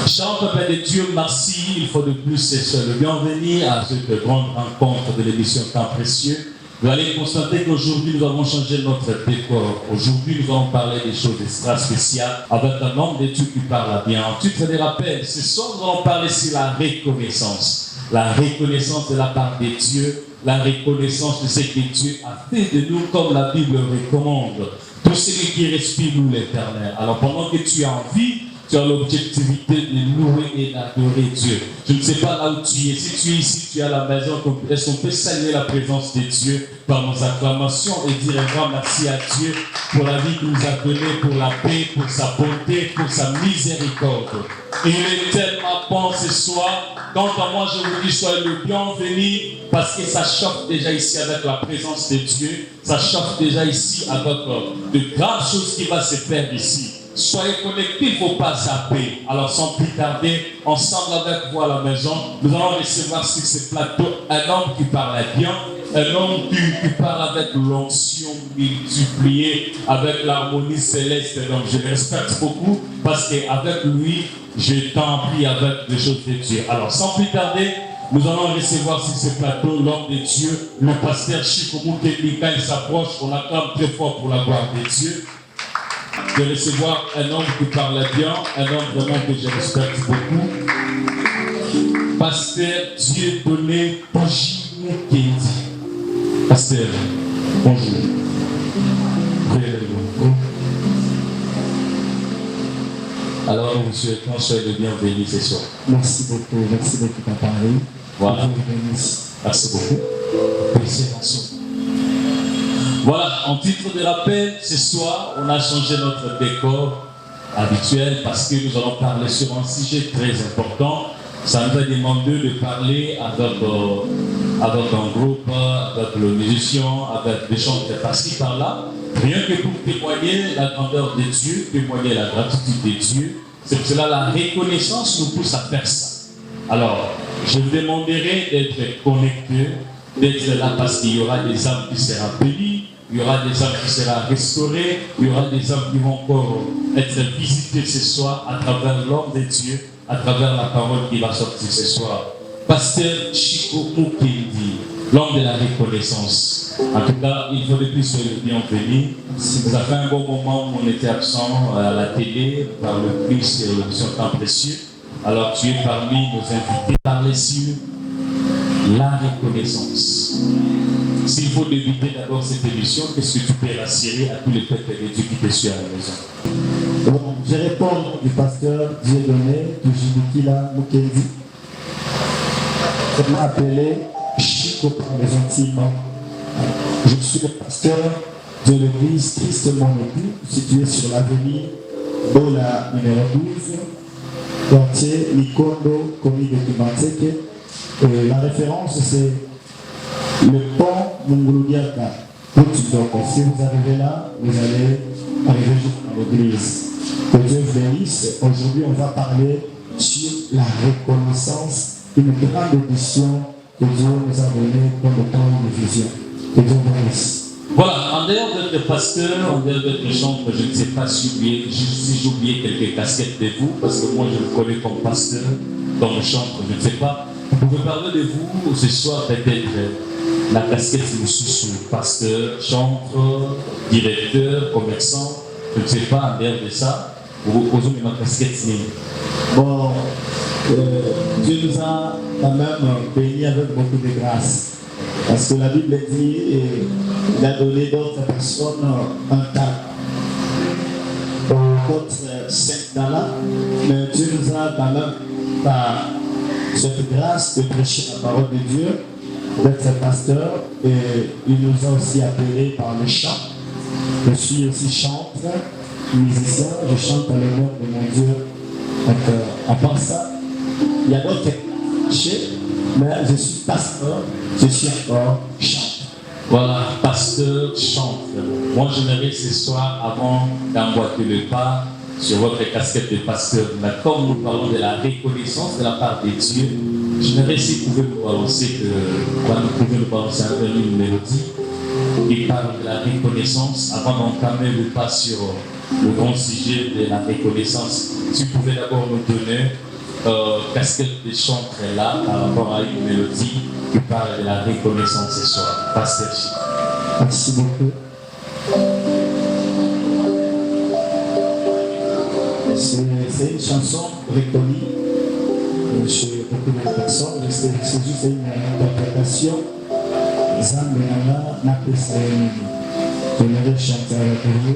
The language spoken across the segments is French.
Chante, Père de Dieu, merci. Il faut de plus, c'est le bienvenu à cette grande rencontre de l'émission Temps Précieux. Vous allez constater qu'aujourd'hui, nous avons changé notre décor. Aujourd'hui, nous allons parler des choses extra spéciales avec un homme de Dieu qui parle bien. En titre des rappels, ce soir, nous allons parler sur la reconnaissance. La reconnaissance de la part de Dieu, la reconnaissance de ce que Dieu a fait de nous, comme la Bible recommande. Tout celui qui respire nous l'Éternel. Alors, pendant que tu as envie, tu as l'objectivité de louer et d'adorer Dieu. Je ne sais pas là où tu es. Si tu es ici, tu es à la maison, est-ce qu'on peut saluer la présence de Dieu par nos acclamations et dire un grand merci à Dieu pour la vie qu'il nous a donnée, pour la paix, pour sa bonté, pour sa miséricorde. Il est tellement bon ce soir. Quant à moi, je vous dis, soyez le bienvenu parce que ça chauffe déjà ici avec la présence de Dieu. Ça chauffe déjà ici avec de grandes choses qui vont se faire ici. Soyez connectés, il ne faut pas zapper. Alors sans plus tarder, ensemble avec vous à la maison, nous allons recevoir sur ce plateau un homme qui parle bien, un homme qui parle avec l'onction multipliée, avec l'harmonie céleste. Donc je le respecte beaucoup parce qu'avec lui, je t'emplis avec des choses de Dieu. Alors sans plus tarder, nous allons recevoir sur ce plateau l'homme de Dieu, le pasteur Chico Moukendi. Quand il s'approche, on acclame très fort pour la gloire de Dieu. De recevoir un homme qui parle bien, un homme vraiment que je respecte beaucoup. Pasteur Dieudonné Tangi Moukendi. Pasteur, bonjour. Alors, monsieur, soyez le bienvenu ce soir. Merci beaucoup, papa. Voilà. Merci beaucoup. Merci. Voilà, en titre de rappel, ce soir, on a changé notre décor habituel parce que nous allons parler sur un sujet très important. Ça nous a demandé de parler avec un groupe, avec le musicien, avec des chanteurs par-ci par-là. Rien que pour témoigner la grandeur de Dieu, témoigner la gratitude de Dieu. C'est pour cela la reconnaissance nous pousse à faire ça. Alors, je vous demanderai d'être connectés, d'être là parce qu'il y aura des âmes qui seront bénies, il y aura des âmes qui seront restaurées, il y aura des âmes qui vont encore être visitées ce soir à travers l'homme de Dieu, à travers la parole qui va sortir ce soir. Pasteur Chico Moukendi, l'homme de la reconnaissance. En tout cas, il faut de plus le bienvenue. Vous avez fait un bon moment où on était absent à la télé, par le prix sur l'émission Temps Précieux. Alors tu es parmi nos invités. Parler sur la reconnaissance. S'il faut débuter d'abord cette émission, qu'est-ce que tu peux rassurer à tous les peuples de Dieu qui te suivent à la maison? Bon, je réponds au nom du pasteur Dieudonné Tangi Moukendi. Je m'appelle Chico pour mes intimes. Je suis le pasteur de l'église Christ mon époux, située sur l'avenue Bola numéro 12, quartier Likondo, commune de Kimanteke. La référence, c'est le pont Munguludiaka. Donc, si vous arrivez là, vous allez arriver jusqu'à l'église. Que Dieu bénisse. Aujourd'hui, on va parler sur la reconnaissance, une grande édition que Dieu nous a donnée dans le temps de vision. Que Dieu bénisse. Voilà, en dehors d'être pasteur, en dehors d'être chanteur, je ne sais pas si j'ai oublié quelques casquettes de vous, parce que moi je me connais comme pasteur, comme chanteur, je ne sais pas. Vous pouvez parler de vous ce soir, peut-être la casquette je suis pasteur, chanteur, directeur, commerçant, je ne sais pas, en dehors de ça, vous posez ma casquette. Bon, Dieu nous a quand même bénis avec beaucoup de grâce. Parce que la Bible dit, il a donné d'autres personnes un talent, d'autres 5 talents, mais Dieu nous a quand même par cette grâce de prêcher la parole de Dieu, d'être pasteur, et il nous a aussi appelés par le chant. Je suis aussi chanteur, musicien, je chante à l'honneur de mon Dieu. Donc, à part ça, il y a d'autres péchés, mais je suis pasteur, je suis encore chanteur. Voilà, pasteur, chanteur. Moi, j'aimerais ce soir, avant d'emboîter le pas sur votre casquette de pasteur, mais comme nous parlons de la reconnaissance de la part de Dieu, j'aimerais si vous pouvez nous balancer, une mélodie qui parle de la reconnaissance avant d'entamer le pas sur le grand sujet de la reconnaissance. Si vous pouvez d'abord nous donner casquette de chantre est là par rapport à une mélodie qui parle de la reconnaissance ce soir. Pasteur Chico. Merci beaucoup. C'est une chanson reconnue chez beaucoup de personnes. C'est juste une interprétation. Zambe Nanga Napesayeni. J'aimerais chanter avec vous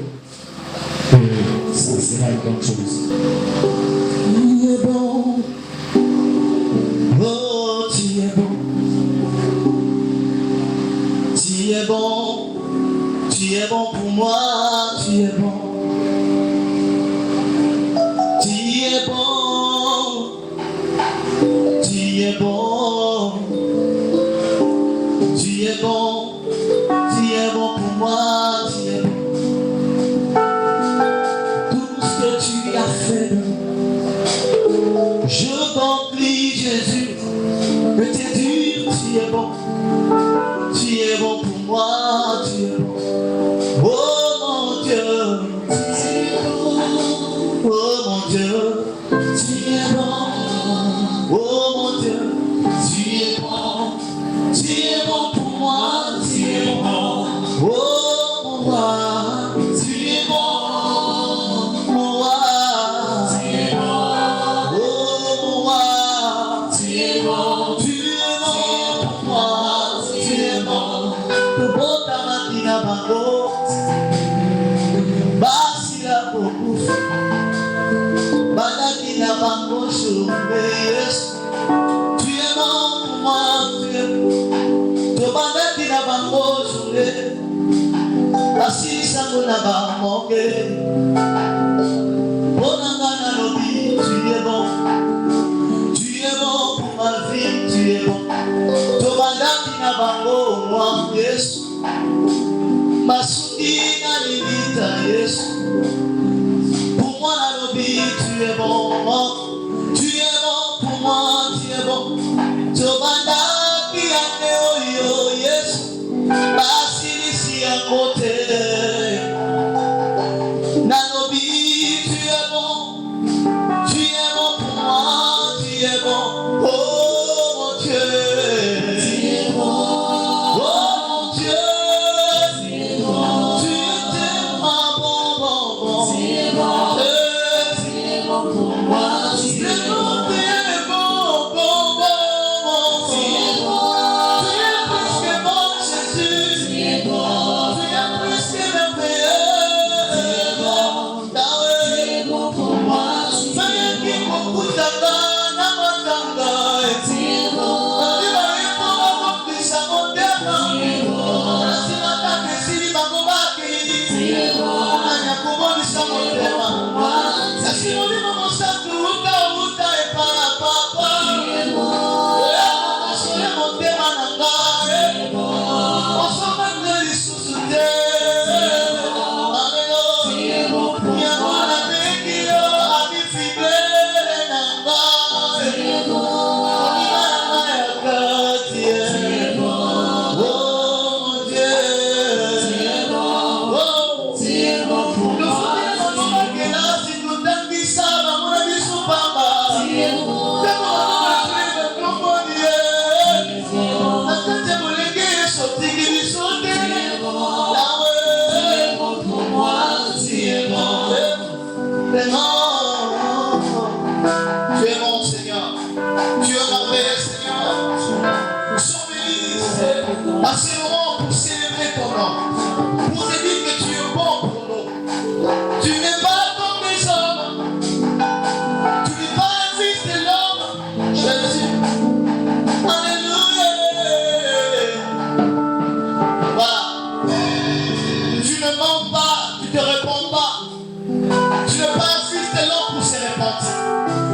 que ça sera une bonne chose. Tu es bon, oh tu es bon, tu es bon, tu es bon pour moi, tu es bon. Tu es bon, tu es bon, tu es bon, tu es bon pour moi, tu es bon. Tout ce que tu as fait, je t'oublie Jésus, que t'es dur, tu es bon pour moi, tu es bon. Oh mon Dieu, tu es bon, oh mon Dieu, tu es bon, oh mon Dieu, tu es bon pour moi, tu es bon, oh mon roi, tu es bon, mon roi, tu es bon, oh mon roi, tu es bon pour moi, tu es bon, le bon tamakina bango, basi la beaucoup, banakina bango choume, yes, tu es bon pour moi, tu es bon, tobanakina bango choume, basi sango na bangoke, bonangana lobi, tu es bon pour ma vie, tu es bon, tobanakina bango moi, yes. Masuki na limita Yesu. Pour moi la lobby, tu es bon pour moi, tu es bon. Tobanda ki ane oyo Yesu. Basi ici à côté. Na lobby, tu es bon pour moi, tu es bon. Oh mon Dieu, tu es bon.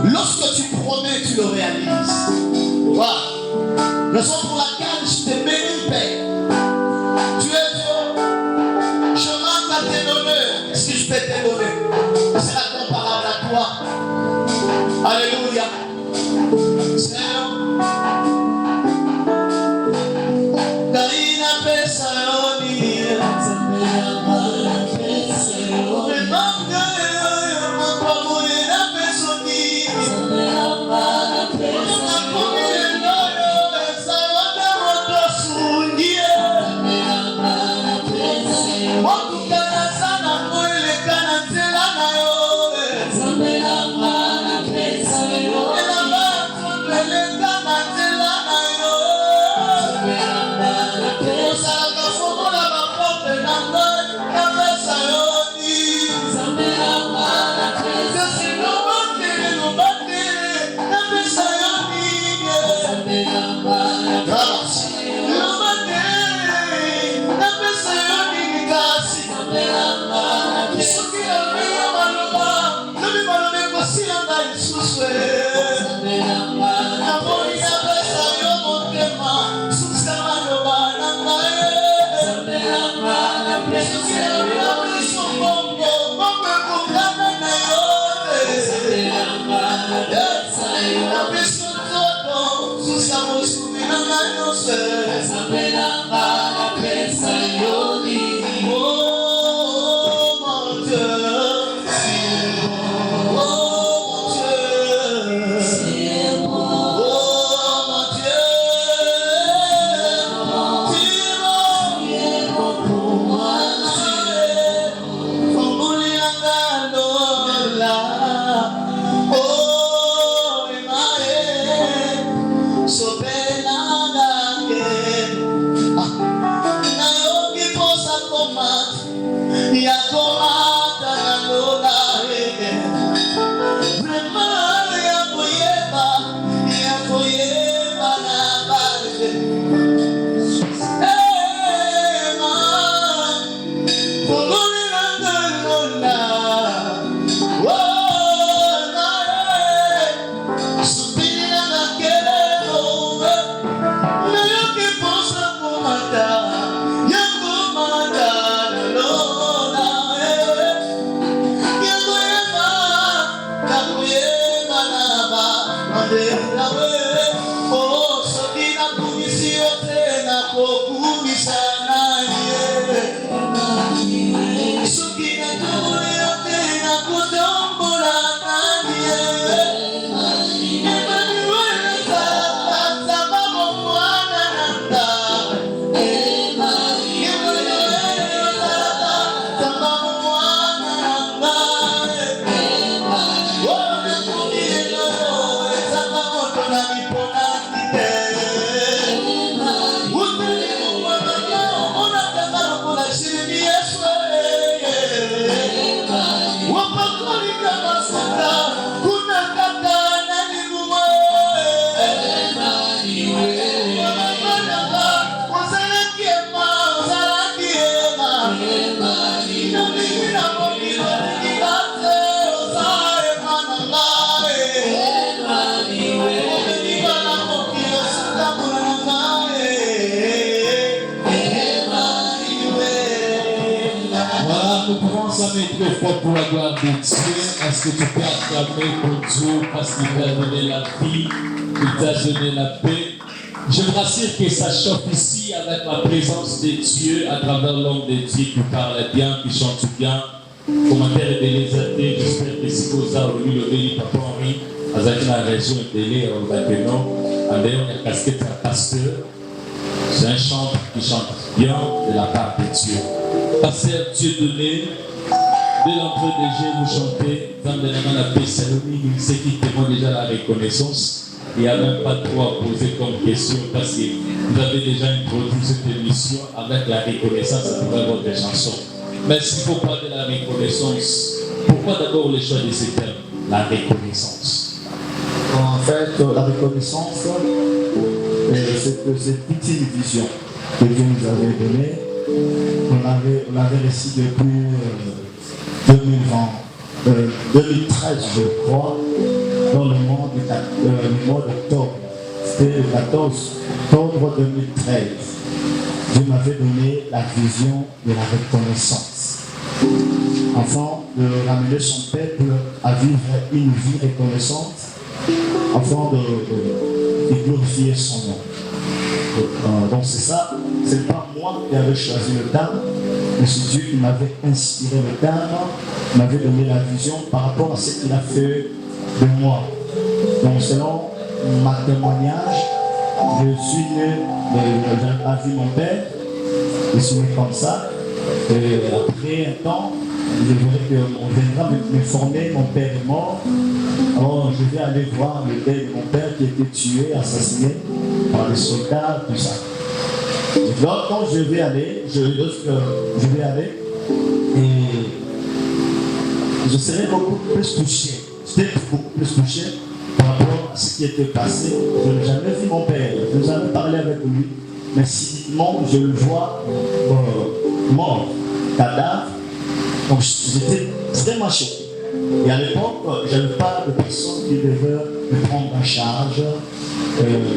Lorsque tu promets, tu le réalises. Voilà. Raison pour laquelle je te bénis, Père. Tu es Dieu. Je manque à tes honneurs. Est-ce que je peux te donner? C'est la comparable à toi. Alléluia. Seigneur. Kaina pesa yoni. Remember, Très fort pour la gloire de Dieu. Est-ce que tu peux acclamer pour Dieu parce qu'il t'a donné la vie, il t'a donné la paix? Je vous rassure que ça chauffe ici avec la présence de Dieu à travers l'homme de Dieu qui parle bien, qui chante bien. Commentaire de l'exerté, j'espère que si vous avez lu le béni Papa Henri, avec la région de l'Élé, on va dire non, en ayant la casquette d'un pasteur. C'est un chanteur qui chante bien de la part de Dieu. Pasteur Dieu donné. Dès l'entrée des jeux, vous chantez dans la paix Salomé, ce qui témoigne déjà la reconnaissance. Il n'y a même pas trop à poser comme question parce que vous avez déjà introduit cette émission avec la reconnaissance à travers votre chanson. Mais s'il faut parler de la reconnaissance, pourquoi d'abord le choix de ces termes? La reconnaissance. En fait, la reconnaissance, c'est cette petite vision que Dieu nous avait donnée. On l'avait reçue depuis 2013, je crois, dans le mois d'octobre. C'était le 14 octobre 2013. Dieu m'avait donné la vision de la reconnaissance. Afin de ramener son peuple à vivre une vie reconnaissante, afin de glorifier son nom. Donc c'est ça, c'est pas moi qui avais choisi le terme, mais c'est Dieu qui m'avait inspiré le terme, m'avait donné la vision par rapport à ce qu'il a fait de moi. Donc selon ma témoignage, je suis né, j'ai vu mon père, je suis né comme ça, et après un temps, je voudrais qu'on viendra me former, mon père est mort. Alors je vais aller voir le père de mon père qui a été tué, assassiné par les soldats, tout ça. Et donc quand je vais aller, et je serai beaucoup plus touché. J'étais beaucoup plus touché par rapport à ce qui était passé. Je n'ai jamais vu mon père, je n'ai jamais parlé avec lui, mais subitement je le vois mort, cadavre. Donc j'étais extrêmement choqué. Et à l'époque, je n'avais pas de personne qui devait me prendre en charge,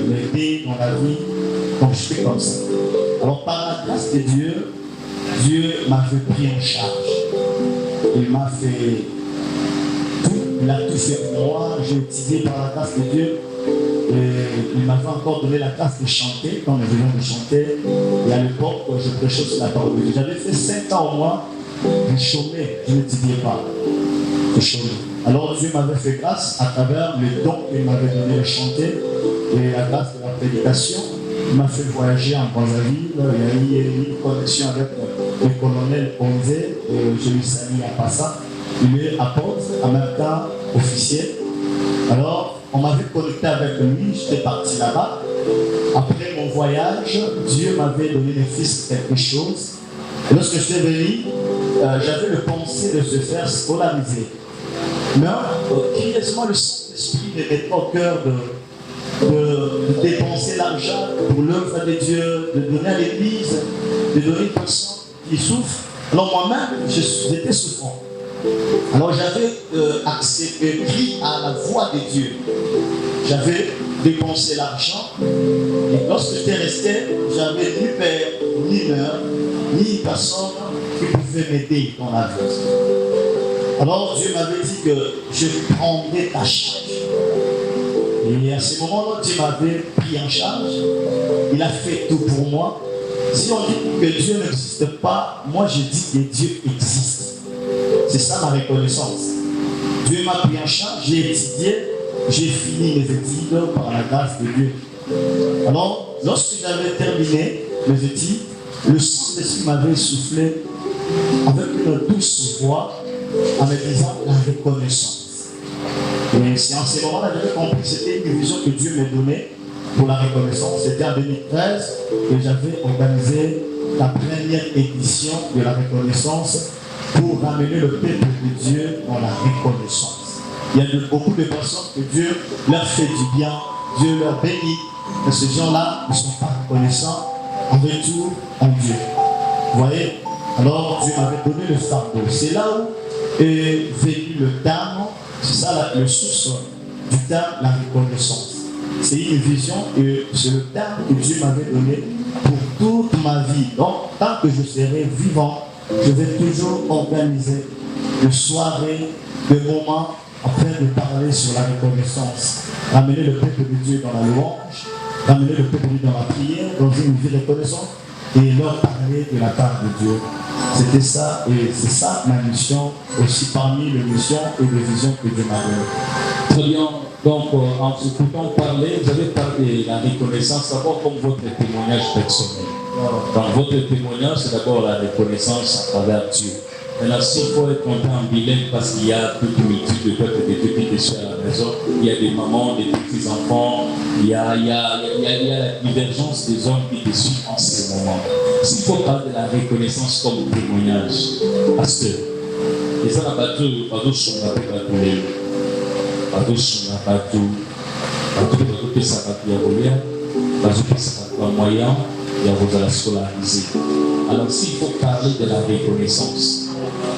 m'aider dans la vie. Donc j'étais comme ça. Alors par la grâce de Dieu, Dieu m'avait pris en charge. Il m'a fait tout, il a tout fait pour moi. J'ai étudié par la grâce de Dieu. Et il m'avait encore donné la grâce de chanter quand nous venions de chanter. Et à l'époque, je prêchais sur la parole de Dieu. J'avais fait 5 ans au moins, je chômais, je n'étudiais pas. Alors Dieu m'avait fait grâce à travers le don qu'il m'avait donné de chanter et la grâce de la prédication. Il m'a fait voyager en Brazzaville. Il y a eu une connexion avec le colonel Onzé, je lui salue à Passa. Il est apôtre, en même temps officier. Alors on m'avait connecté avec lui, j'étais parti là-bas. Après mon voyage, Dieu m'avait donné le fils quelque chose. Et lorsque je suis venu, j'avais le pensée de se faire scolariser. Mais curieusement, le Saint-Esprit n'était pas au cœur de dépenser l'argent pour l'œuvre de Dieu, de donner à l'église, de donner une personne qui souffre. Alors moi-même, j'étais souffrant. Alors j'avais pris à la voix de Dieu. J'avais dépensé l'argent. Et lorsque j'étais resté, j'avais ni père, ni mère, ni personne qui pouvait m'aider dans la vie. Alors Dieu m'avait dit que je prendrais ta charge. Et à ce moment-là, Dieu m'avait pris en charge. Il a fait tout pour moi. Si on dit que Dieu n'existe pas, moi je dis que Dieu existe. C'est ça ma reconnaissance. Dieu m'a pris en charge, j'ai étudié, j'ai fini mes études par la grâce de Dieu. Alors, lorsque j'avais terminé mes études, le Saint-Esprit m'avait soufflé avec une douce voix en me disant la reconnaissance. Et c'est en ce moment-là que j'avais compris que c'était une vision que Dieu me donnait pour la reconnaissance. C'était en 2013 que j'avais organisé la première édition de la reconnaissance pour ramener le peuple de Dieu dans la reconnaissance. Il y a beaucoup de personnes que Dieu leur fait du bien, Dieu leur bénit, mais ces gens-là ne sont pas reconnaissants en retour en Dieu. Vous voyez? Alors Dieu m'avait donné le fardeau. C'est là où est venu le terme, c'est ça le source du terme, la reconnaissance. C'est une vision et c'est le terme que Dieu m'avait donné pour toute ma vie. Donc, tant que je serai vivant, je vais toujours organiser des soirées, des moments afin de parler sur la reconnaissance. Ramener le peuple de Dieu dans la louange, ramener le peuple de Dieu dans la prière, dans une vie reconnaissante et leur parler de la part de Dieu. C'était ça et c'est ça ma mission aussi parmi les missions et les visions que Dieu m'a données. Très bien. Donc, en vous écoutant parler, vous avez parlé de la reconnaissance d'abord comme votre témoignage personnel. Dans votre témoignage, c'est d'abord la reconnaissance à travers Dieu. Maintenant, s'il faut être en bilingue, parce qu'il y a toute une multitude de peuples de Dieu qui sont à la maison, il y a des mamans, des petits-enfants, il y a la divergence des hommes qui te suivent en ce moment. S'il faut parler de la reconnaissance comme témoignage, pasteur, et ça n'a pas tout, pas tout sur la tête. Alors s'il faut parler de la reconnaissance,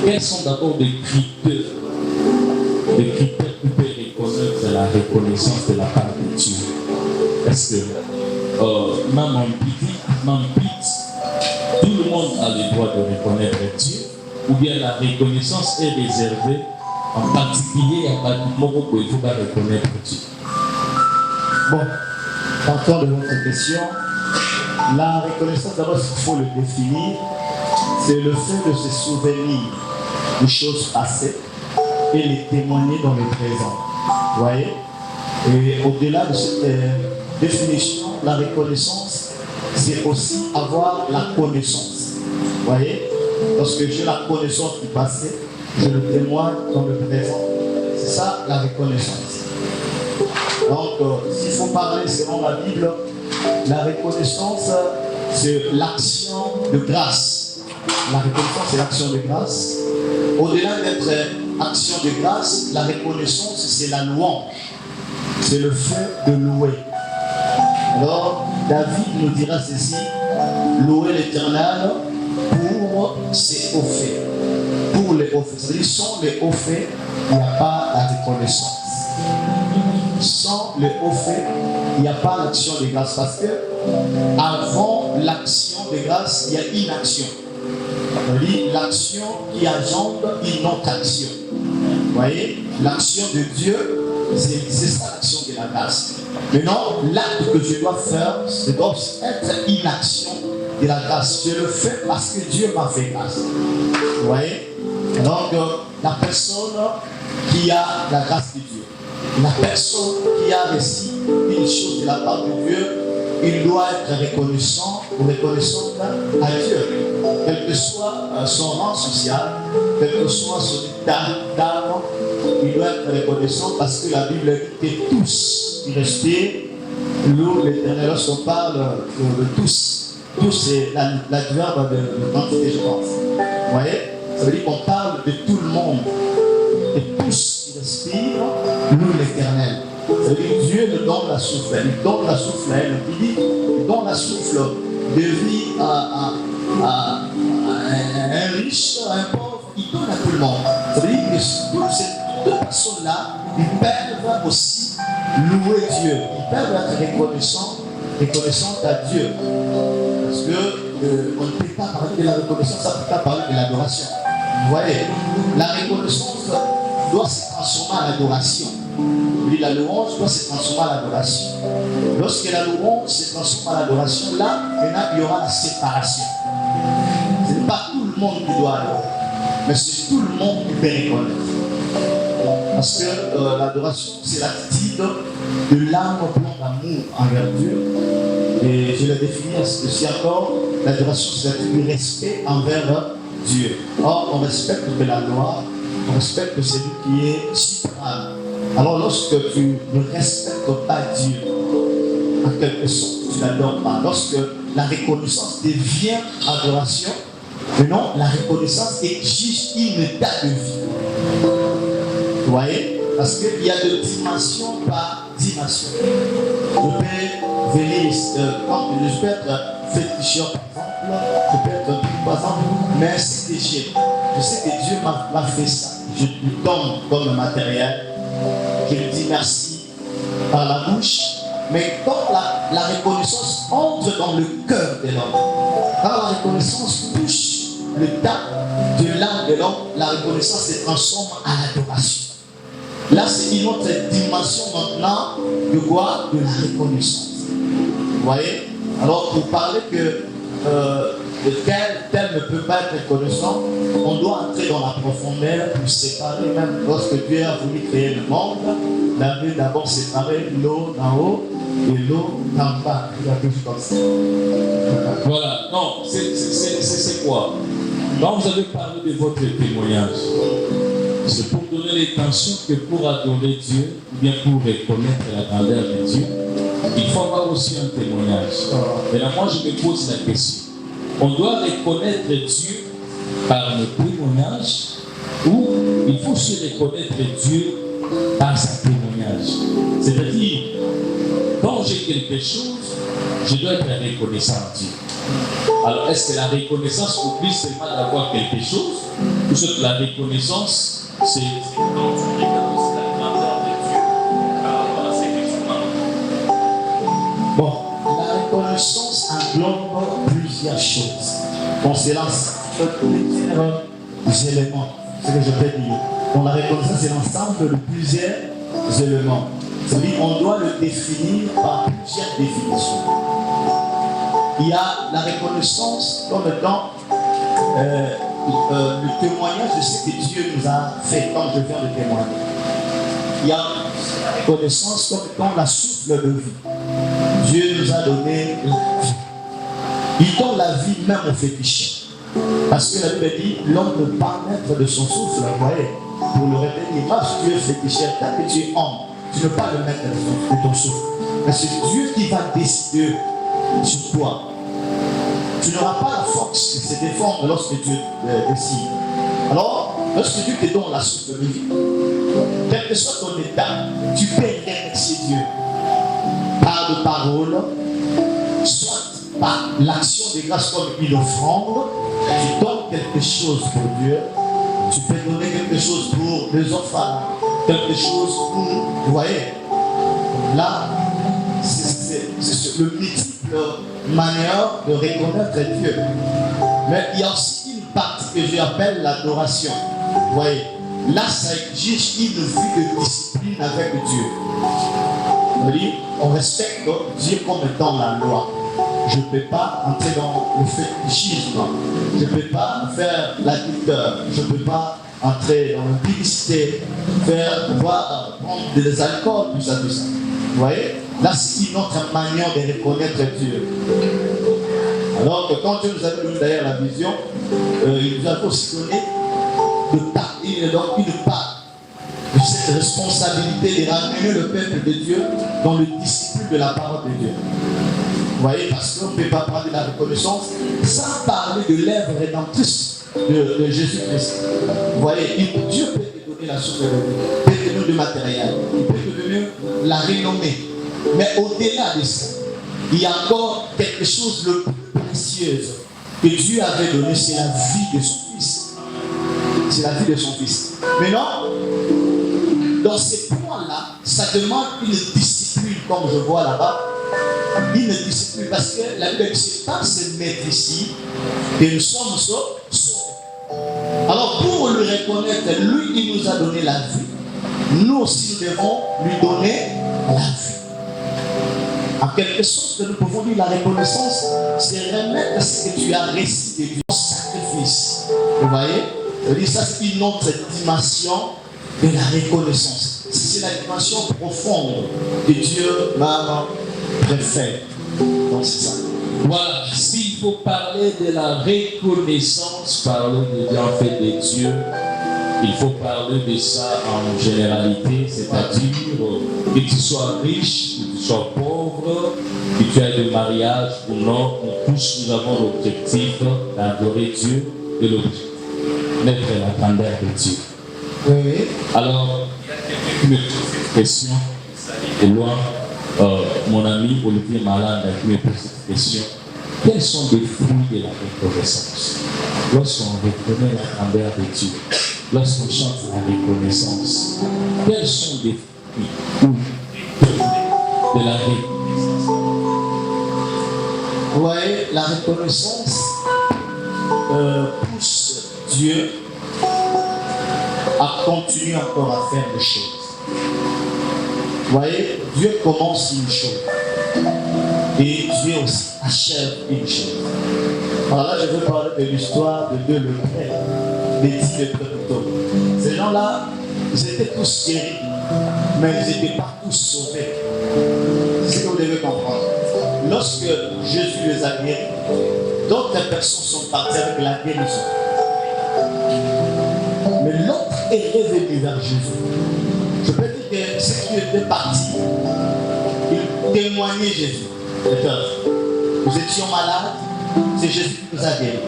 quels sont d'abord des critères qui peuvent reconnaître la reconnaissance de la part de Dieu? Est-ce que tout le monde a le droit de reconnaître Dieu, ou bien la reconnaissance est réservée en particulier à Batumoro qu'il faut pas reconnaître Dieu? Bon, partant de votre question, la reconnaissance, d'abord, il faut le définir, c'est le fait de se souvenir des choses passées et les témoigner dans le présent. Vous voyez? Et au-delà de cette définition, la reconnaissance, c'est aussi avoir la connaissance. Vous voyez? Lorsque j'ai la connaissance du passé, je le témoigne dans le présent. C'est ça la reconnaissance. Donc, s'il faut parler selon la Bible, la reconnaissance, c'est l'action de grâce. La reconnaissance, c'est l'action de grâce. Au-delà d'être action de grâce, la reconnaissance, c'est la louange. C'est le fait de louer. Alors, David nous dira ceci: louer l'Éternel pour ses hauts faits. Pour les hauts faits. C'est-à-dire, sans les hauts faits, il n'y a pas la reconnaissance. Sans les hauts faits, il n'y a pas l'action de grâce. Parce que avant l'action de grâce, il y a une action. C'est-à-dire l'action qui engendre une autre action. Vous voyez, l'action de Dieu, c'est ça l'action de la grâce. Maintenant, l'acte que je dois faire, c'est doit être une action de la grâce. Je le fais parce que Dieu m'a fait grâce. Vous voyez? Donc, la personne qui a la grâce de Dieu, la personne qui a reçu une chose de la part de Dieu, il doit être reconnaissant ou reconnaissante à Dieu. Quel que soit son rang social, quel que soit son état d'âme, il doit être reconnaissant parce que la Bible dit que tous qui respirent louent l'Éternel. Lorsqu'on parle de tous, c'est l'adverbe de quantité, je pense. Vous voyez? Ça veut dire qu'on parle de tout le monde. Et tous qui respirent louent l'Éternel. Ça veut dire Dieu nous donne la souffle. Il donne la souffle à elle. Il donne la souffle de vie à un riche, à un pauvre. Il donne à tout le monde. Ça veut dire que toutes ces deux personnes-là, ils peuvent aussi louer Dieu. Ils peuvent être reconnaissants à Dieu. Parce que on ne peut pas parler de la reconnaissance, ça ne peut pas parler de l'adoration. Vous voyez, la reconnaissance doit se transformer en adoration. la louange doit se transformer à l'adoration. Lorsque la louange se transforme à l'adoration, là, maintenant, il y aura la séparation. Ce n'est pas tout le monde qui doit adorer, mais c'est tout le monde qui peut reconnaître. Parce que l'adoration, c'est l'attitude de l'âme pleine d'amour envers Dieu. Et je l'ai défini aussi encore, l'adoration, c'est l'attitude du respect envers Dieu. Or, on respecte la loi, on respecte celui qui est suprême. Alors, lorsque tu ne respectes pas Dieu, en quelque sorte, tu n'adores pas. Lorsque la reconnaissance devient adoration, mais non, la reconnaissance exige une état de vie. Vous voyez? Parce qu'il y a de dimension par dimension. Je peux venir, quand je peux être féticheur, par exemple, je peux être par exemple, mais c'est péché. Je sais que Dieu m'a fait ça. Je lui donne comme matériel. Je lui dis merci par la bouche. Mais quand la reconnaissance entre dans le cœur de l'homme, quand la reconnaissance touche le tas de l'âme de l'homme, la reconnaissance se transforme à l'adoration. Là, c'est une autre dimension maintenant de quoi? De la reconnaissance. Vous voyez? Alors, pour parler que tel ne peut pas être reconnaissant, on doit entrer dans la profondeur pour séparer, même lorsque Dieu a voulu créer le monde, il a d'abord séparé l'eau d'en haut et l'eau d'en bas. Il a tout comme ça. Voilà, non, c'est quoi? Quand vous avez parlé de votre témoignage, c'est pour donner l'intention que pour adorer Dieu, ou bien pour reconnaître la grandeur de Dieu, il faut avoir aussi un témoignage. Et là, moi, je me pose la question. On doit reconnaître Dieu par le témoignage ou il faut se reconnaître Dieu par sa témoignage. C'est-à-dire, quand j'ai quelque chose, je dois être reconnaissant à Dieu. Alors, est-ce que la reconnaissance oblige seulement d'avoir quelque chose ou est-ce que la reconnaissance, c'est quand tu reconnaît la grandeur de Dieu? Bon, la reconnaissance englobe plusieurs choses. Bon, c'est plusieurs éléments, c'est ce que je peux dire. Donc, la reconnaissance, c'est l'ensemble de plusieurs éléments. C'est-à-dire qu'on doit le définir par plusieurs définitions. Il y a la reconnaissance comme étant le témoignage de ce que Dieu nous a fait, comme je viens de témoigner. Il y a la reconnaissance comme étant la souffle de vie. Dieu nous a donné la vie. Il donne la vie même aux féticheurs. Parce que la Bible dit, l'homme ne peut pas mettre de son souffle, vous voyez, pour le révéler. Même si tu es féticheur, tant que tu es homme, tu ne peux pas le mettre de ton souffle. Mais c'est Dieu qui va décider sur toi. Tu n'auras pas la force de se défendre lorsque Dieu décide. Alors, lorsque Dieu te donne la souffle de vie, quel que soit ton état, tu peux remercier Dieu par de paroles, soit par l'action de grâce comme une offrande. Tu donnes quelque chose pour Dieu, tu peux donner quelque chose pour les orphelins, quelque chose pour, vous voyez, là, c'est le multiple manière de reconnaître Dieu. Mais il y a aussi une partie que j'appelle l'adoration. Vous voyez, là, ça exige une vie de discipline avec Dieu. On respecte Dieu comme étant la loi. Je ne peux pas entrer dans le fétichisme. Je ne peux pas faire l'adultère. Je ne peux pas entrer dans l'impudicité, prendre des alcools, tout ça, tout ça. Vous voyez? Là, c'est une autre manière de reconnaître Dieu. Alors que quand Dieu nous a donné d'ailleurs la vision, il nous a aussi donné une part de cette responsabilité de ramener le peuple de Dieu dans le disciple de la parole de Dieu. Vous voyez, parce qu'on ne peut pas parler de la reconnaissance sans parler de l'œuvre rédemptrice de Jésus-Christ. Vous voyez, Dieu peut te donner la source de vie, peut te donner du matériel, il peut te donner la renommée. Mais au-delà de ça, il y a encore quelque chose de plus précieux que Dieu avait donné, c'est la vie de son Fils. C'est la vie de son Fils. Maintenant, dans ces points-là, ça demande une discipline, comme je vois là-bas. Une discipline, parce que la Bible dit, c'est pas se mettre ici que nous sommes sauvés. Alors, pour le reconnaître, lui, il nous a donné la vie. nous aussi nous devons lui donner la vie. En quelque sorte, que nous pouvons dire la reconnaissance, c'est remettre ce que tu as reçu de Dieu, ton sacrifice. Vous voyez? Ça, c'est une autre dimension de la reconnaissance. C'est la dimension profonde que Dieu m'a préférée. Donc, c'est ça. Voilà, s'il faut parler de la reconnaissance, parler des bienfaits de Dieu, il faut parler de ça en généralité, c'est-à-dire que tu sois riche, que tu sois pauvre, que tu aies de mariage ou non, tous nous avons l'objectif d'adorer Dieu et l'objectif d'être la grandeur de Dieu. Oui. Alors, il y a quelqu'un qui me pose cette question, de loin, mon ami Olivier Malanda qui me pose cette question. Quels sont les fruits de la reconnaissance? Lorsqu'on reconnaît la grandeur de Dieu, lorsqu'on chante la reconnaissance, quels sont les fruits de la reconnaissance? Vous voyez, la reconnaissance pousse Dieu à continuer encore à faire des choses. Vous voyez, Dieu commence une chose et Dieu aussi achève une chose. Alors là, je veux parler de l'histoire de deux lepers, des 10 lepers plutôt. Ces gens-là, ils étaient tous guéris, mais ils n'étaient pas tous sauvés. C'est ce que vous devez comprendre. Lorsque Jésus les a guéris, d'autres personnes sont parties avec la guérison. Mais l'autre est revenu vers Jésus. Je peux dire que ceux qui étaient partis, ils témoignaient Jésus. Nous étions malades, c'est Jésus qui nous a guéris.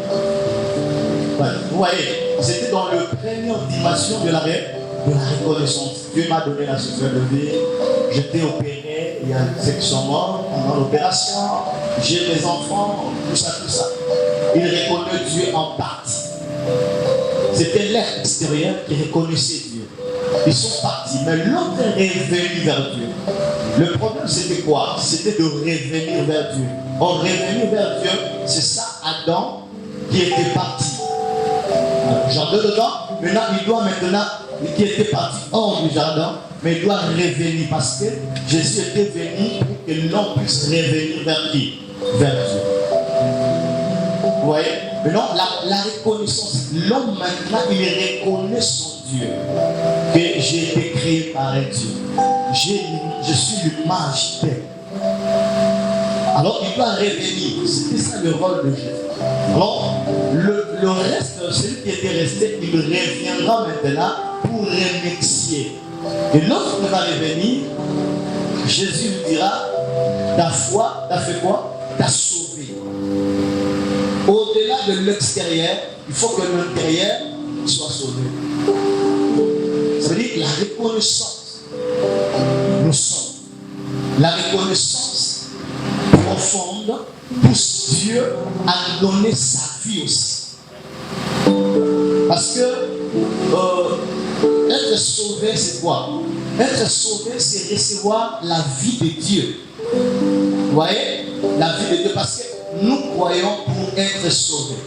Voilà. Vous voyez, c'était dans le première dimension de la reconnaissance. Dieu m'a donné la souffrance de vie, j'étais opéré, il y a ceux qui sont morts pendant l'opération, j'ai mes enfants, tout ça. Il reconnaît Dieu en partie. C'était l'air extérieur qui reconnaissait Dieu. Ils sont partis, mais l'autre est revenu vers Dieu. Le problème c'était quoi? C'était de revenir vers Dieu. Or, revenir vers Dieu, c'est ça Adam qui était parti. Jardin dedans, maintenant il doit qui était parti hors du jardin, mais il doit revenir parce que Jésus était venu pour que l'homme puisse revenir vers qui? Vers Dieu. Vous voyez? Maintenant, la reconnaissance, l'homme maintenant, il reconnaît son Dieu, que j'ai été créé par un Dieu. Je suis l'image d'elle. Alors, il doit revenir. C'était ça le rôle de Jésus. Alors, le reste, celui qui était resté, il reviendra maintenant pour remercier. Et lorsqu'il va revenir, Jésus lui dira, ta foi, t'as fait quoi? T'as sauvé. Au-delà de l'extérieur, il faut que l'intérieur soit sauvé. Ça veut dire la reconnaissance. Nous sommes. La reconnaissance profonde pousse Dieu à nous donner sa vie aussi. Parce que être sauvé, c'est quoi? Être sauvé, c'est recevoir la vie de Dieu. Vous voyez? La vie de Dieu. Parce que nous croyons pour être sauvés.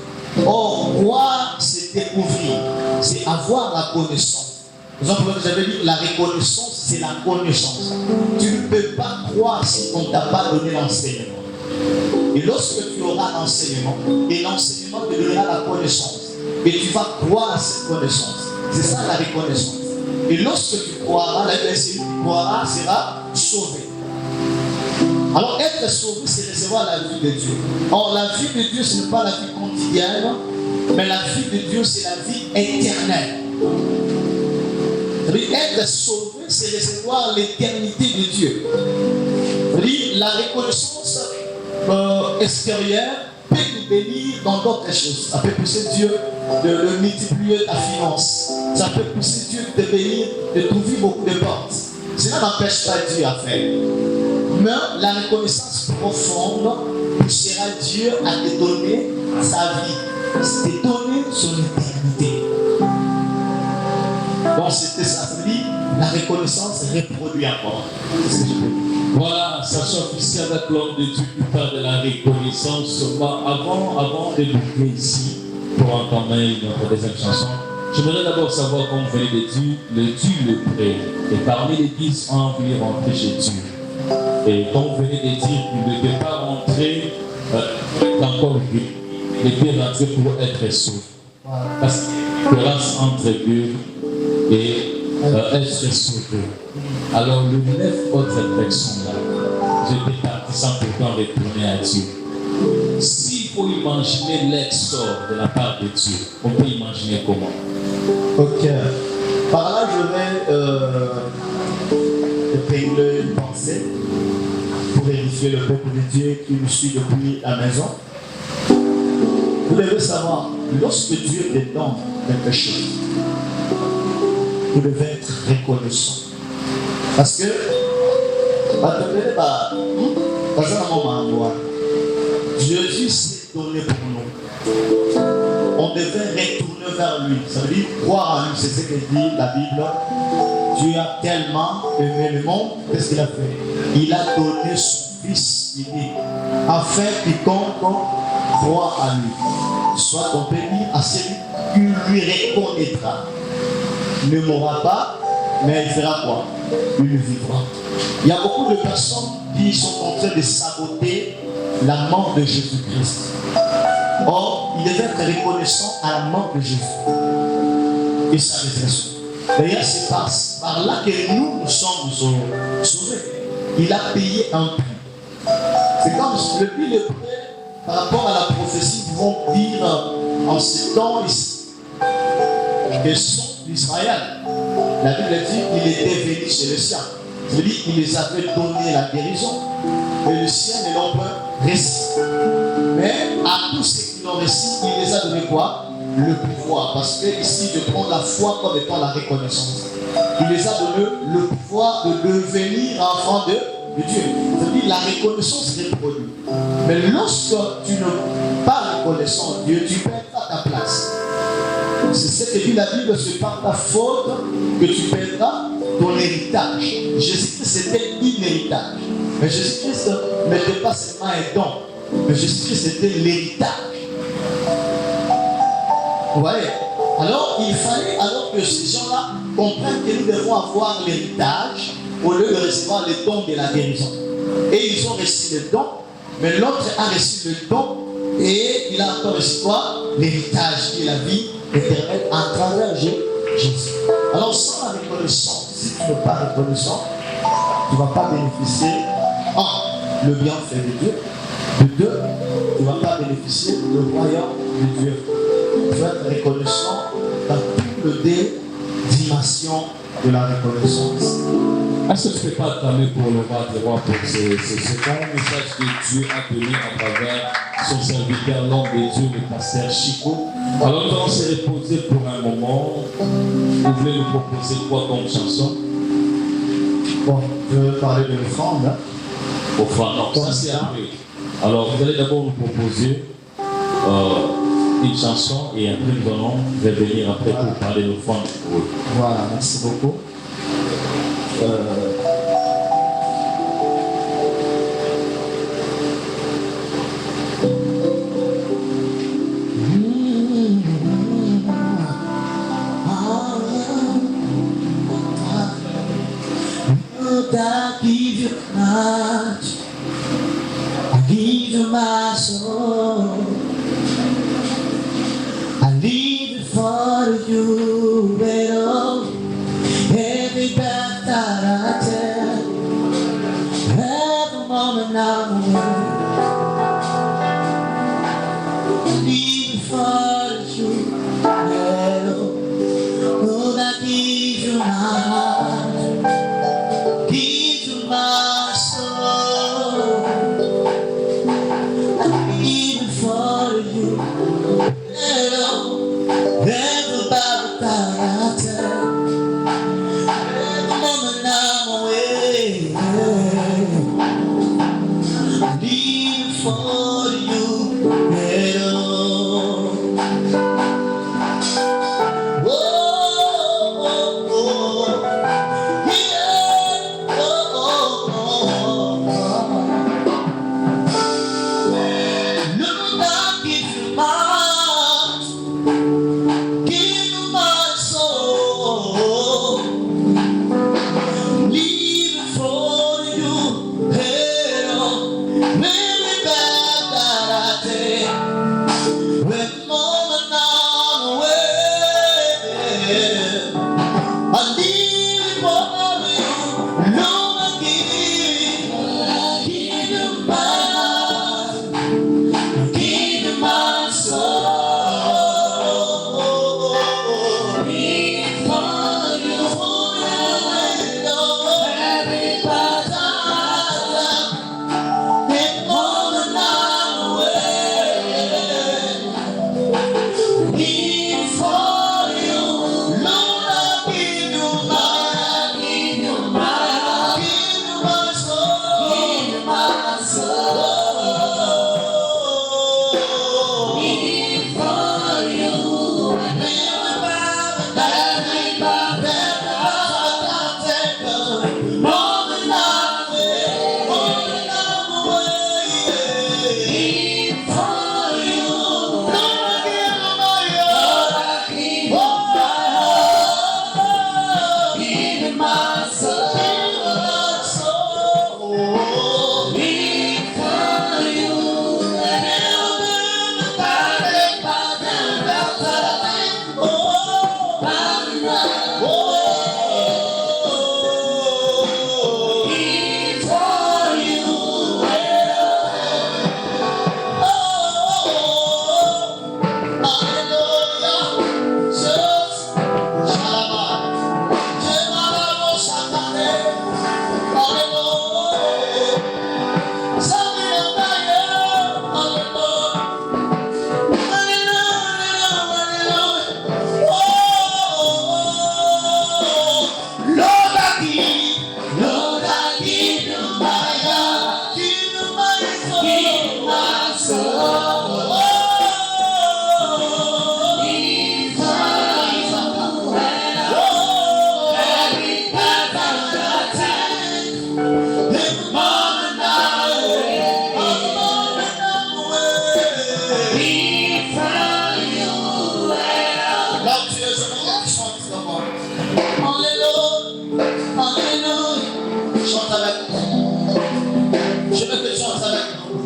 Or, croire, c'est découvrir. C'est avoir la connaissance. Par exemple, j'avais dit la reconnaissance, c'est la connaissance. Tu ne peux pas croire si on ne t'a pas donné l'enseignement. Et lorsque tu auras l'enseignement, et l'enseignement te donnera la connaissance, et tu vas croire à cette connaissance. C'est ça la reconnaissance. Et lorsque tu croiras, celui qui croira sera sauvé. Alors être sauvé, c'est recevoir la vie de Dieu. Or, la vie de Dieu, ce n'est pas la vie quotidienne, mais la vie de Dieu, c'est la vie éternelle. Être sauvé, c'est recevoir l'éternité de Dieu. La reconnaissance extérieure peut nous bénir dans d'autres choses. Ça peut pousser Dieu de multiplier ta finance. Ça peut pousser Dieu de te bénir, de trouver beaucoup de portes. Cela n'empêche pas Dieu à faire. Mais la reconnaissance profonde poussera Dieu à te donner sa vie, te donner son éternité. Donc c'était ça, ça veut dire la reconnaissance reproduit encore. C'est ce que je veux dire. Voilà, sachant qu'ici avec l'homme de Dieu qui parle de la reconnaissance, avant de boucler ici, pour entamer notre deuxième chanson, J'aimerais d'abord savoir, comme vous venez de dire, le Dieu le prêt. Et parmi les 10 ans, vous voulez rentrer chez Dieu. Et comme vous venez de dire, il ne peut pas rentrer encore Dieu. Il peut rentrer pour être sauvé. Parce que la différence entre Dieu et être sauvé. Alors, les 9 autres personnes-là, j'étais parti sans pourtant retourner à Dieu. S'il faut imaginer l'exode de la part de Dieu, on peut imaginer comment? Ok. Par là, je vais épingler une pensée pour édifier le peuple de Dieu qui nous suit depuis la maison. Vous devez savoir, lorsque Dieu te donne quelque chose, vous devez être reconnaissant. Parce que, Jésus s'est donné pour nous. On devait retourner vers lui. Ça veut dire croire en lui. C'est ce que dit la Bible. Dieu a tellement aimé le monde. Qu'est-ce qu'il a fait? Il a donné son Fils unique afin quiconque croit à lui soit ton béni à celui qui lui reconnaîtra. Il ne mourra pas, mais il fera quoi? Il vivra. Il y a beaucoup de personnes qui sont en train de saboter la mort de Jésus-Christ. Or, il devait être reconnaissant à la mort de Jésus et sa résurrection. D'ailleurs, c'est par là que nous sommes sauvés. Il a payé un prix. C'est comme le prix le prêt par rapport à la prophétie, nous vont dire en ce temps ici que sont d'Israël. La Bible dit qu'il était venu chez les siens. C'est-à-dire qu'il les avait donné la guérison. Et les siens ne l'ont pas reçu. Mais à tous ceux qui l'ont reçu, il les a donné quoi? Le pouvoir. Parce que ici, je prends la foi comme étant la reconnaissance. Il les a donné le pouvoir de devenir enfants de Dieu. C'est-à-dire la reconnaissance des produits. Mais lorsque tu n'es pas reconnaissant Dieu, tu perdras ta place. C'est ce que dit la Bible, c'est par ta faute que tu perdras ton héritage. Jésus-Christ, c'était un héritage. Mais Jésus-Christ n'était pas seulement un don, mais Jésus-Christ, c'était l'héritage. Vous voyez? Alors, il fallait que ces gens-là comprennent que nous devons avoir l'héritage au lieu de recevoir les dons de la guérison. Et ils ont reçu le don, mais l'autre a reçu le don et il a encore reçu quoi? L'héritage qui est la vie éternelle à travers Jésus. Alors, sans la reconnaissance, si tu n'es pas reconnaissant, tu ne vas pas bénéficier le bienfait de Dieu. De deux, tu ne vas pas bénéficier le royaume de Dieu. Tu vas être reconnaissant dans toutes les dimensions de la reconnaissance. Est-ce que tu ne peux pas t'amener pour le roi des rois pour ce bon message que Dieu a donné à travers son serviteur, l'homme de Dieu, le pasteur Chico? Alors nous allons se reposer pour un moment. Vous voulez nous proposer quoi comme chanson? Bon, je vais parler de l'offrande. Offrande, non, ça c'est après. Alors vous allez d'abord nous proposer une chanson et après nous allons revenir après pour parler de l'offrande. Voilà, merci beaucoup. I give you much. I give you my soul. I leave it for you, but oh, every breath that I take, every moment I'm away. I leave it for you, but oh, I give you my heart. My soul, I live for you. Never about that I tell. Every moment I'm away. I live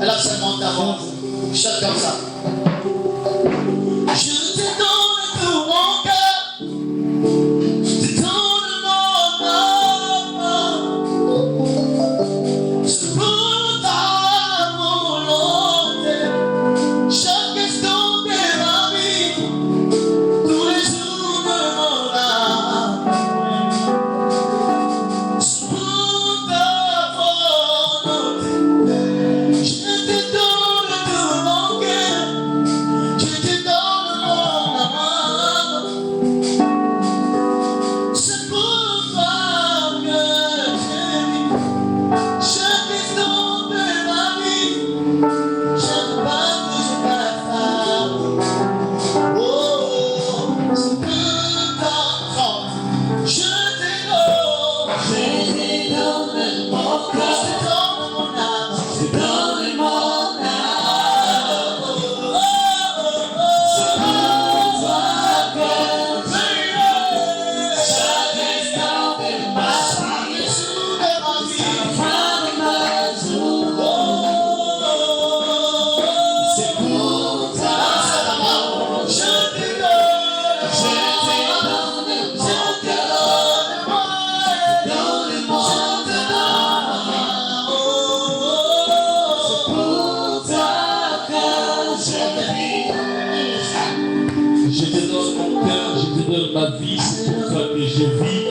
Elle a seulement ta voix. Chante comme ça. Je te donne tout mon cœur, je te donne mon âme, c'est pour ta volonté. Chaque instant de ma vie, tous les jours de mon âme, c'est pour ta volonté. Je te donne tout mon cœur, je te donne mon âme. C'est pour toi que je vis. Chaque instant de ma vie, chaque pas que je passe. Oh, c'est pour ta force. Je te donne mon cœur, je te donne mon âme, je te donne mon âme. C'est pour toi que je vis. Chaque instant de ma vie, chaque fin de ma journée. C'est pour toi que je te donne, je te donne mon cœur, donne mon âme. C'est pour toi que je vis. Je te donne mon cœur, je te donne ma vie, c'est pour toi que je vis.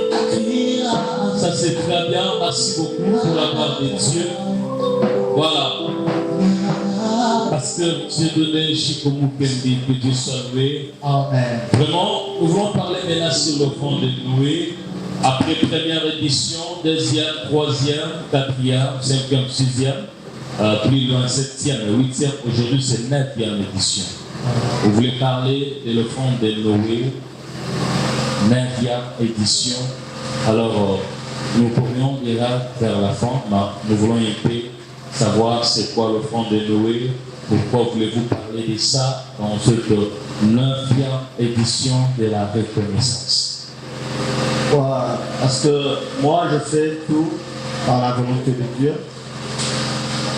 Ça c'est très bien, merci beaucoup pour la part de Dieu. Voilà. Pasteur Dieu donné, Chikomu Kendi, que Dieu soit loué. Amen. Vraiment, nous voulons parler maintenant sur l'offrande de Noé. Après première édition, deuxième, troisième, quatrième, cinquième, sixième, plus loin septième et huitième. Aujourd'hui, c'est neuvième édition. Vous voulez parler de l'offrande de Noé, neuvième édition. Alors, nous pourrions déjà vers la fin, mais nous voulons un peu savoir c'est quoi l'offrande de Noé. Pourquoi voulez-vous parler de ça dans cette neuvième édition de la reconnaissance? Voilà. Parce que moi, je fais tout par la volonté de Dieu.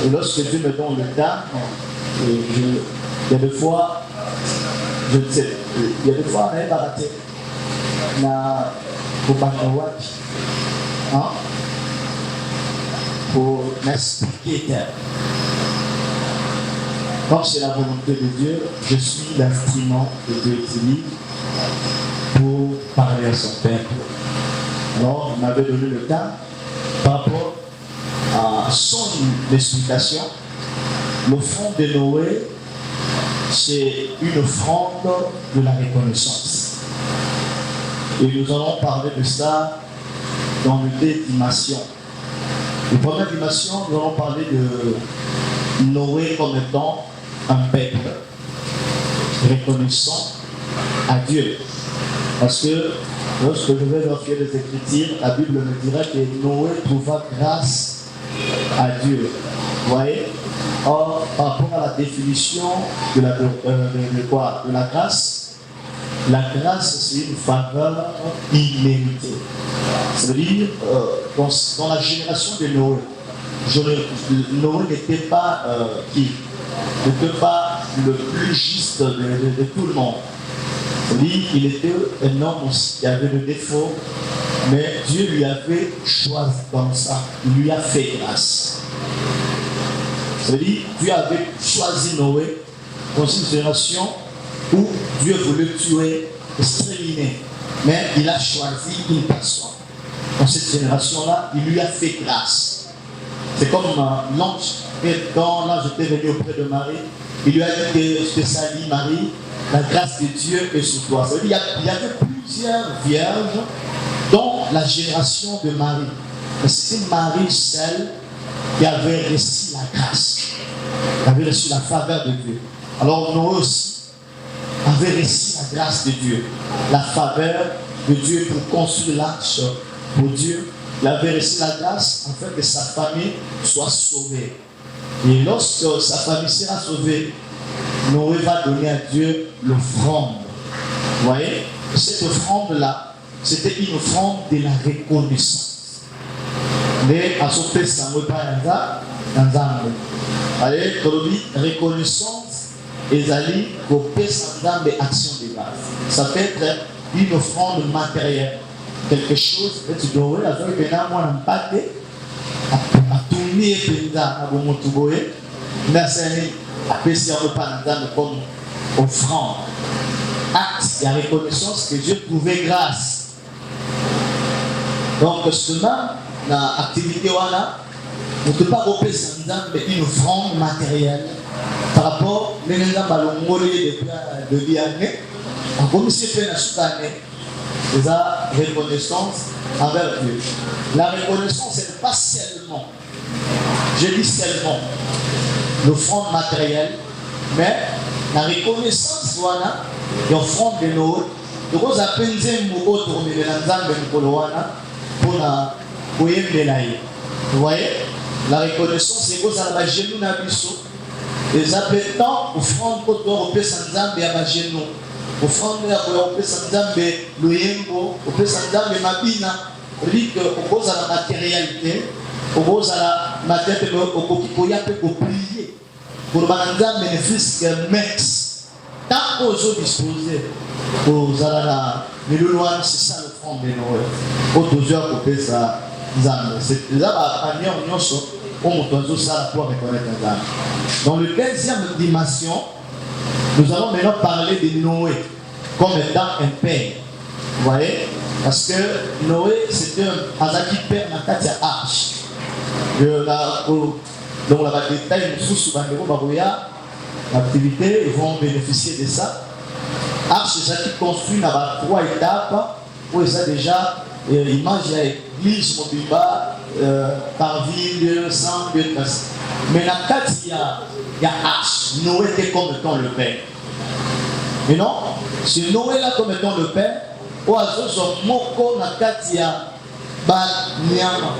Et lorsque Dieu me donne le temps, il y a des fois, je ne sais, il y a des fois, on est baraté. Na Wapi. Hein? Pour m'expliquer. Comme c'est la volonté de Dieu, je suis l'instrument que Dieu utilise pour parler à son peuple. Alors, il m'avait donné le temps par rapport à son explication. L'offrande de Noé, c'est une offrande de la reconnaissance. Et nous allons parler de ça dans le deux dimensions. La première dimension, nous allons parler de Noé comme étant un peuple reconnaissant à Dieu. Parce que lorsque je vais vérifier les Écritures, la Bible me dira que Noé trouva grâce à Dieu. Vous voyez? Or, par rapport à la définition de la grâce, la grâce, c'est une faveur imméritée. Ça veut dire, dans la génération de Noé, Noé n'était pas n'était pas le plus juste de tout le monde. C'est-à-dire qu'il était un homme qui avait des défauts, mais Dieu lui avait choisi comme ça. Il lui a fait grâce. C'est-à-dire Dieu avait choisi Noé dans une génération où Dieu voulait tuer, exterminer. Mais il a choisi une personne. Dans cette génération-là, il lui a fait grâce. C'est comme l'ange, quand l'ange était venu auprès de Marie, il lui a dit que je te salue Marie, la grâce de Dieu est sur toi. Il y avait plusieurs vierges dans la génération de Marie. Mais c'était Marie seule qui avait reçu la grâce, qui avait reçu la faveur de Dieu. Alors Noé aussi avait reçu la grâce de Dieu, la faveur de Dieu pour construire l'arche pour Dieu. Il avait reçu la grâce afin que sa famille soit sauvée. Et lorsque sa famille sera sauvée, Noé va donner à Dieu l'offrande. Vous voyez? Cette offrande-là, c'était une offrande de la reconnaissance. Mais à son père, ça ne veut pas Allez, reconnaissance et ali dans des actions de base. Ça peut être une offrande matérielle, quelque chose que tu dois avoir avec un amour en pâte, à tourner et à bon motuboé, mais c'est à pécher un repas comme offrande. Acte et reconnaissance que Dieu trouvait grâce. Donc, seulement, dans l'activité, on ne peut pas repérer une offrande matérielle par rapport à l'engolé de l'année. Comme si c'était la reconnaissance envers Dieu. La reconnaissance, ce n'est pas seulement, je dis seulement, l'offrande matérielle, mais la reconnaissance, voilà, l'offrande de nous, de vous appeler un mot tourné de l'ensemble de Koloana pour la vous voyez, la reconnaissance, c'est que vous avez genou dans le biseau. Les appétants, offrande pour toi, au pays sans zambe à ma genou. Offrande au pays sans zambe, l'oyembo, au pays sans zambe, mabina. Dit que au cause à la matérialité, au cause à la matérialité, au kokipoya peut prier pour le bénéfice que max. Tant qu'aux autres disposés, aux alala, mais le loin, c'est ça le front de Noël. Autres jours, au pays ça. C'est là où on ça pour reconnaître un âme. Dans le 15e dimension, nous allons maintenant parler de Noé comme étant un père. Vous voyez? Parce que Noé, c'était un Azaki père dans la arche. Donc, la détail, nous sous l'activité, ils vont bénéficier de ça. Arche, c'est qui construit dans 3 étapes où ils ont déjà l'image de l'église, Mobimba, par ville, 100, 2, mais dans le cas, il y a Arche. Noé était comme étant le père. Mais non, c'est Noé là comme étant le père. Ou à ce moment, Moko, dans le cas, il y a Nyama.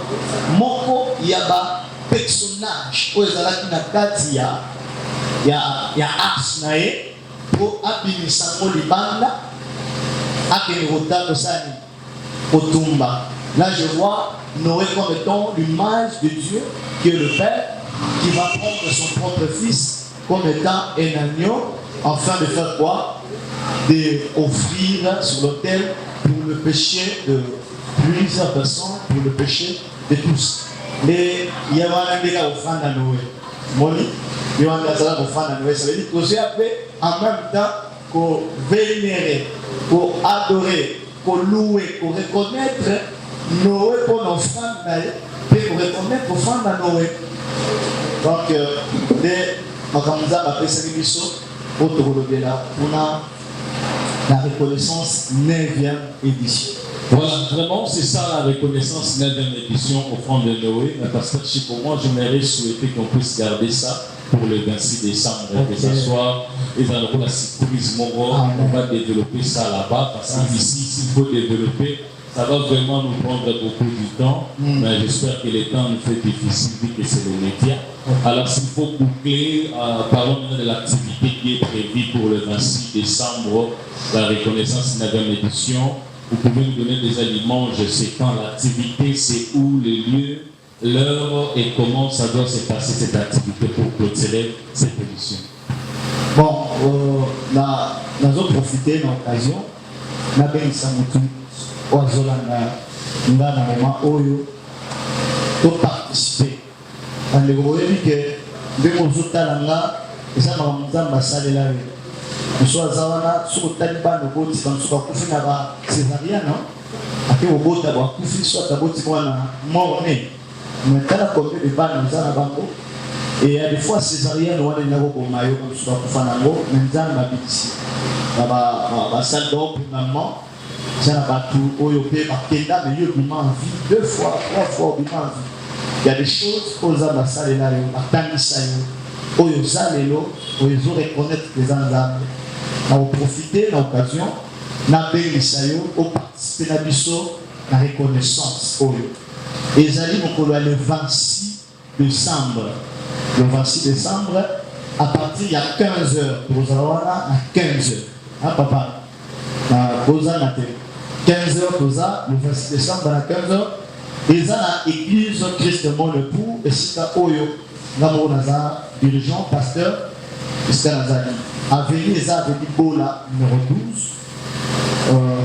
Moko, il y a personnage. Ou dans le cas, il y a Arche naé pour abimisa Molibanda, Akenirota Kosani. Otumba. Là, je vois Noé comme étant l'image de Dieu, qui est le Père, qui va prendre son propre fils comme étant un agneau, afin de faire quoi? D'offrir sur l'autel pour le péché de plusieurs personnes, pour le péché de tous. Mais il y a un offrande à Noé. Moni, il y a un offrande à Noé. Ça veut dire que j'ai appelé en même temps qu'on vénérer, qu'on adorer, pour louer, pour reconnaître Noé pour l'offrande, et pour reconnaître l'offrande à Noé. Donc, dès Makamouza m'a fait cette émission, pour la reconnaissance 9e édition. Voilà, vraiment, c'est ça la reconnaissance 9e édition offrande de Noé. Mais parce que pour moi, j'aimerais souhaiter qu'on puisse garder ça pour le 26 décembre, que ce soit dans la surprise on va développer ça là-bas, parce qu'ici, s'il faut développer, ça va vraiment nous prendre beaucoup de temps, mais j'espère que le temps nous fait difficile vu que c'est le média. Alors s'il faut boucler, parlons maintenant de l'activité qui est prévue pour le 26 décembre, la reconnaissance 9e édition. Vous pouvez nous donner des aliments, je sais quand l'activité, c'est où, le lieu, l'heure et comment ça doit se passer cette activité pour clôturer cette émission. Bon, nous avons profité de l'occasion, nous avons participer. Vous voyez que nous avons soit zawana sur taliban de boti quand soit kufi na ba césarienne ati obota ba kufi soit taboti mwana morné mais tala combien de balles nous a bango et il y a des fois césarienne on est là au maillot comme soit kufa nango menza na bitisi ba salle d'or pour maman ça ba tout oyope ba kenda mais yo bima en vie 2 fois 3 fois bima en vie il y a des choses aux ambassades là atangisa yo oyo zalelo oyo reconnaître les ensembles. Nous avons profité de l'occasion, nous avons participé à la reconnaissance. Et ils allaient le 26 décembre. Le 26 décembre, à partir de 15h, nous allons à 15h. Hein, papa? 15h, le 26 décembre, à 15h, ils allaient à l'église Christ mon époux, et c'est à Oyo. Ngamo Naza, dirigeant, pasteur, jusqu'à Nazali. Avenue Eza, Avenue Bola, numéro 12.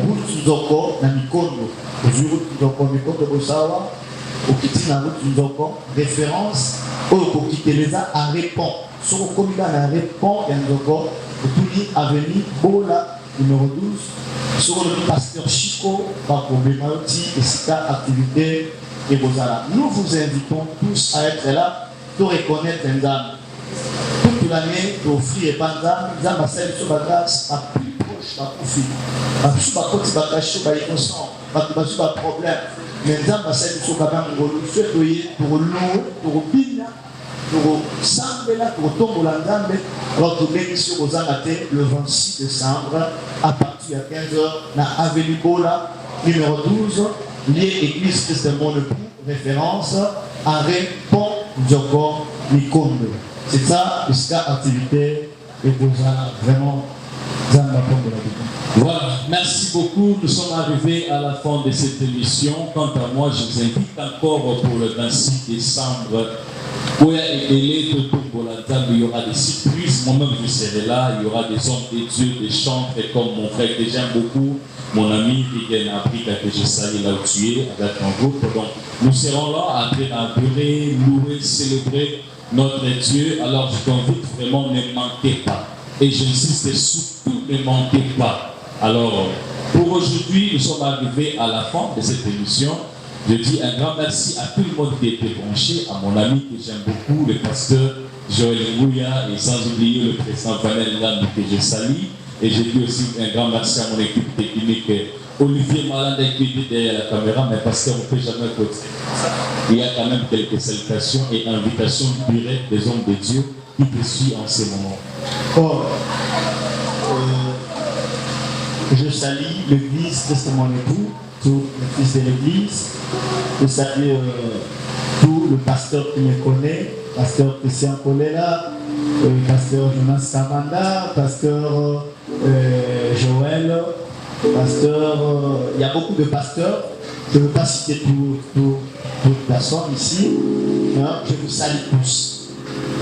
Route Nzoko, na Mikondo. Aujourd'hui, route Nzoko, Mikondo Bosawa. Au Kiti, na route Nzoko. Référence, au Kiti Leza, à Répond. Sur le comité, à Répond, et Nzoko. Autour Avenue Bola, numéro 12. Sur le pasteur Chico, par Problémaoti, et Sika, activité et Bozala. Nous vous invitons tous à être là pour reconnaître les dames. Toute l'année, pour offrir et pendant, les dames à celle sur la grâce, à plus proche, à profit. À plus bas, quand tu vas cacher, tu vas y consommer, à plus bas, problème. Mais les dames à celle sur la grâce, pour l'eau, pour bina, pour sambela, pour tomber la dame, alors que l'émission aux Amatés, le 26 décembre, à partir de 15h, dans Avenue Bola, numéro 12, lié Église Testament le Pou, référence, arrêt Pont Djoko Mikondo. C'est ça, jusqu'à activité et pour ça, vraiment, ça m'a pas de la vie. Voilà, merci beaucoup. Nous sommes arrivés à la fin de cette émission. Quant à moi, je vous invite encore pour le 26 décembre. Il y aura des surprises. Moi-même, je serai là. Il y aura des hommes de Dieu, des chantres, comme mon frère que j'aime beaucoup, mon ami qui est en Afrique, que je salue là où tu es, avec un groupe. Donc, nous serons là après adorer, louer, célébrer notre Dieu. Alors, je t'invite vraiment, ne manquez pas. Et j'insiste surtout, ne manquez pas. Alors, pour aujourd'hui, nous sommes arrivés à la fin de cette émission. Je dis un grand merci à tout le monde qui était branché, à mon ami que j'aime beaucoup, le pasteur Joël Ngouya, et sans oublier le président Vanel Ngambi que je salue. Et je dis aussi un grand merci à mon équipe technique, Olivier Malanda qui était derrière la caméra, mais parce qu'on ne peut jamais côté. Il y a quand même quelques salutations et invitations directes des hommes de Dieu qui te suivent en ce moment. Oh, je salue l'église Testament Époux, tous les fils de l'église. Je salue tout le pasteur qui me connaît, pasteur Christian Kolela, pasteur Jonas Kamanda, pasteur Joël, pasteur. Il y a beaucoup de pasteurs. Je ne veux pas citer toute personne ici. Alors, je vous salue tous.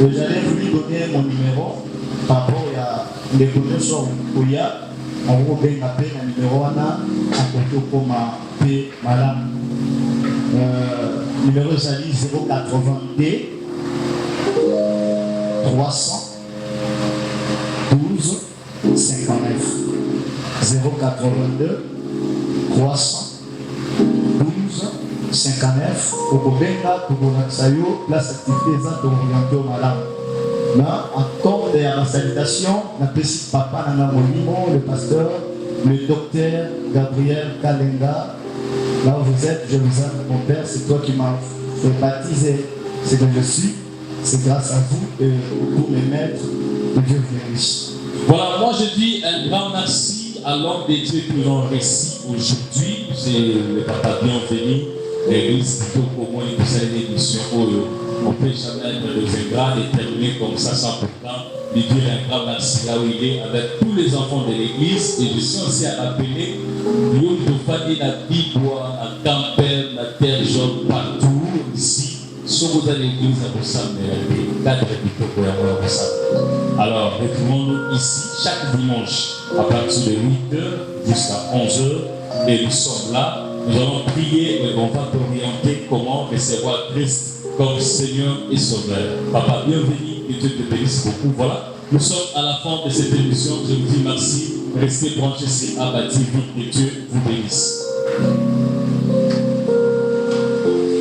J'allais vous lui donner mon numéro par rapport à les connaissances où il y a. On va bien appeler un numéro à côté comme P. Madame. Numéro Zali 082 300 12 59 082 300 12 59 au Bobenga, Tobonaxayo, place activité ça pour orienter au malade. Là, encore de la salutation, la petite papa Nana Molimo, le pasteur, le docteur Gabriel Kalenga. Là où vous êtes, je vous aime, mon père, c'est toi qui m'as fait baptiser. C'est que je suis, c'est grâce à vous et pour les maîtres de Dieu bénisse. Voilà, moi je dis un grand merci à l'homme de Dieu qui nous ont réussi aujourd'hui. C'est le papa bienvenu, l'église plutôt pour moi, une seule édition où on ne peut jamais être de gras et terminer comme ça sans pourtant lui dire un grand merci là où il est avec tous les enfants de l'église. Et je suis aussi à l'appeler. L'homme de famille, la Bibois, la Campbell, la Terre Jaune, partout ici. Sur vous à l'église à Bossambe, cadre plutôt pour avoir Bossambe. Alors, retrouvons-nous ici chaque dimanche à partir de 8h jusqu'à 11h. Et nous sommes là. Nous allons prier et on va t'orienter comment recevoir Christ comme Seigneur et Sauveur. Papa, bienvenue, que Dieu te bénisse beaucoup. Voilà, nous sommes à la fin de cette émission. Je vous dis merci. Restez branchés sur Abba TV, que Dieu vous bénisse.